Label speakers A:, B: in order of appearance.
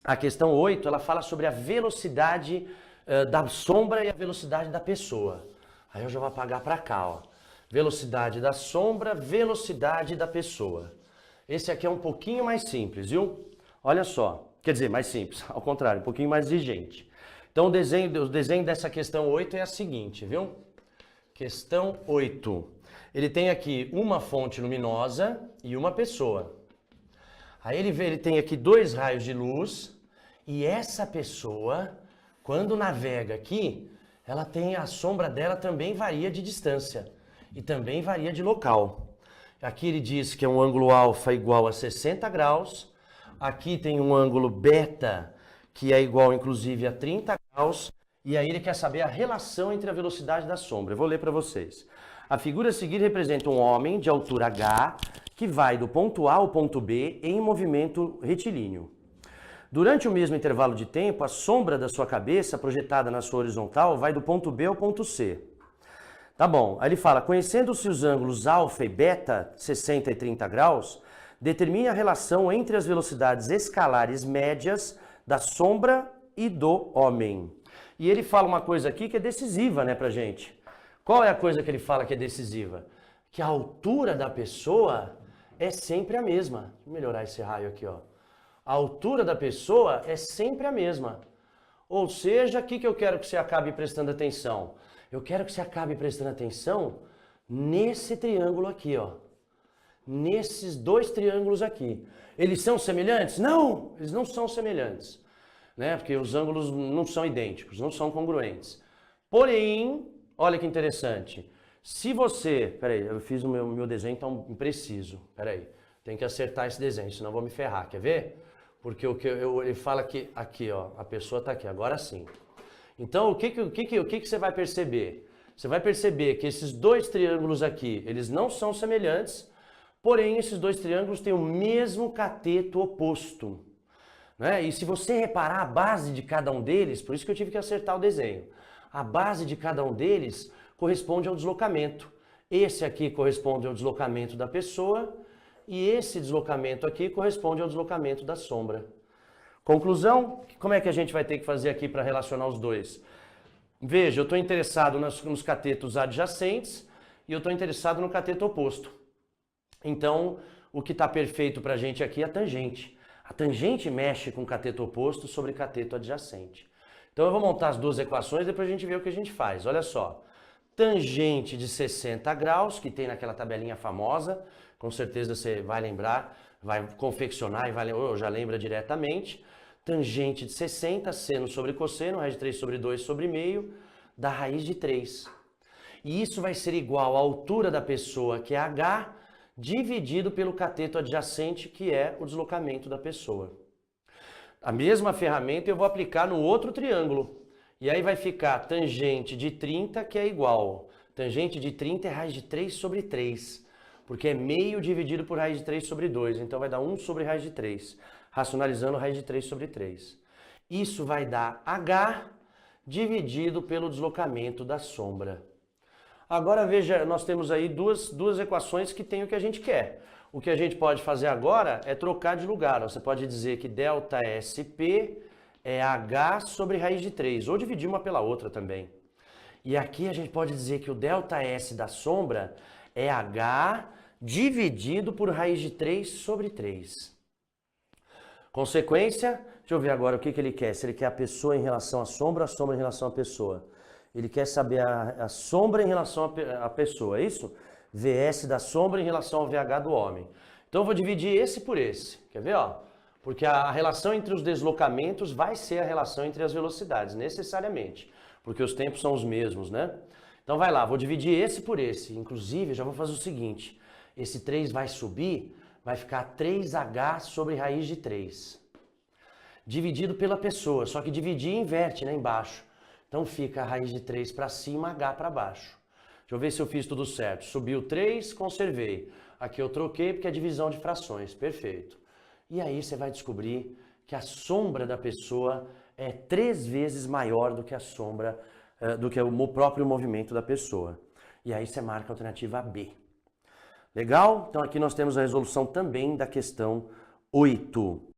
A: A questão 8, ela fala sobre a velocidade da sombra e a velocidade da pessoa. Aí eu já vou apagar para cá, ó. Velocidade da sombra, velocidade da pessoa. Esse aqui é um pouquinho mais simples, viu? Olha só, quer dizer, mais simples, ao contrário, um pouquinho mais exigente. Então o desenho dessa questão 8 é a seguinte, viu? Questão 8. Ele tem aqui uma fonte luminosa e uma pessoa. Aí ele tem aqui 2 raios de luz e essa pessoa, quando navega aqui, ela tem a sombra dela também varia de distância e também varia de local. Aqui ele diz que é um ângulo alfa igual a 60 graus. Aqui tem um ângulo beta que é igual inclusive a 30 graus. E aí ele quer saber a relação entre a velocidade da sombra. Eu vou ler para vocês. A figura a seguir representa um homem de altura h que vai do ponto A ao ponto B em movimento retilíneo. Durante o mesmo intervalo de tempo, a sombra da sua cabeça, projetada na sua horizontal, vai do ponto B ao ponto C. Tá bom, aí ele fala, conhecendo-se os ângulos alfa e beta, 60 e 30 graus, determine a relação entre as velocidades escalares médias da sombra e do homem. E ele fala uma coisa aqui que é decisiva, né, pra gente. Qual é a coisa que ele fala que é decisiva? Que a altura da pessoa é sempre a mesma. Vou melhorar esse raio aqui, ó. A altura da pessoa é sempre a mesma. Ou seja, o que eu quero que você acabe prestando atenção? Eu quero que você acabe prestando atenção nesse triângulo aqui, ó. Nesses 2 triângulos aqui. Eles são semelhantes? Não! Eles não são semelhantes. Né? Porque os ângulos não são idênticos, não são congruentes. Porém, olha que interessante. Se você... Peraí, eu fiz o meu desenho tão impreciso. Peraí, tem que acertar esse desenho, senão eu vou me ferrar. Quer ver? Porque ele fala que aqui, ó, a pessoa está aqui, agora sim. Então, o que você vai perceber? Você vai perceber que esses 2 triângulos aqui, eles não são semelhantes, porém, esses 2 triângulos têm o mesmo cateto oposto. Né? E se você reparar a base de cada um deles, por isso que eu tive que acertar o desenho, a base de cada um deles corresponde ao deslocamento. Esse aqui corresponde ao deslocamento da pessoa e esse deslocamento aqui corresponde ao deslocamento da sombra. Conclusão, como é que a gente vai ter que fazer aqui para relacionar os dois? Veja, eu estou interessado nos catetos adjacentes e eu estou interessado no cateto oposto. Então, o que está perfeito para a gente aqui é a tangente. A tangente mexe com o cateto oposto sobre cateto adjacente. Então eu vou montar as 2 equações e depois a gente vê o que a gente faz. Olha só, tangente de 60 graus, que tem naquela tabelinha famosa, com certeza você vai lembrar, vai confeccionar e vai, ou já lembra diretamente. Tangente de 60, seno sobre cosseno, raiz de 3 sobre 2 sobre meio, da raiz de 3. E isso vai ser igual à altura da pessoa, que é h, dividido pelo cateto adjacente, que é o deslocamento da pessoa. A mesma ferramenta eu vou aplicar no outro triângulo. E aí vai ficar tangente de 30, que é igual. Tangente de 30 é raiz de 3 sobre 3. Porque é meio dividido por raiz de 3 sobre 2. Então vai dar 1 sobre raiz de 3. Racionalizando raiz de 3 sobre 3. Isso vai dar h dividido pelo deslocamento da sombra. Agora veja, nós temos aí duas equações que têm o que a gente quer. O que a gente pode fazer agora é trocar de lugar. Você pode dizer que ΔSP é h sobre raiz de 3, ou dividir uma pela outra também. E aqui a gente pode dizer que o ΔS da sombra é h dividido por raiz de 3 sobre 3. Consequência, deixa eu ver agora o que ele quer. Se ele quer a pessoa em relação à sombra, a sombra em relação à pessoa. Ele quer saber a sombra em relação à pessoa, é isso? VS da sombra em relação ao VH do homem. Então eu vou dividir esse por esse, quer ver? Ó? Porque a relação entre os deslocamentos vai ser a relação entre as velocidades, necessariamente. Porque os tempos são os mesmos, né? Então vai lá, vou dividir esse por esse. Inclusive, eu já vou fazer o seguinte. Esse 3 vai subir, vai ficar 3h sobre raiz de 3. Dividido pela pessoa, só que dividir inverte, né, embaixo. Então fica a raiz de 3 para cima, h para baixo. Deixa eu ver se eu fiz tudo certo. Subiu 3, conservei. Aqui eu troquei porque é divisão de frações. Perfeito. E aí você vai descobrir que a sombra da pessoa é 3 vezes maior do que a sombra, do que o próprio movimento da pessoa. E aí você marca a alternativa B. Legal? Então aqui nós temos a resolução também da questão 8.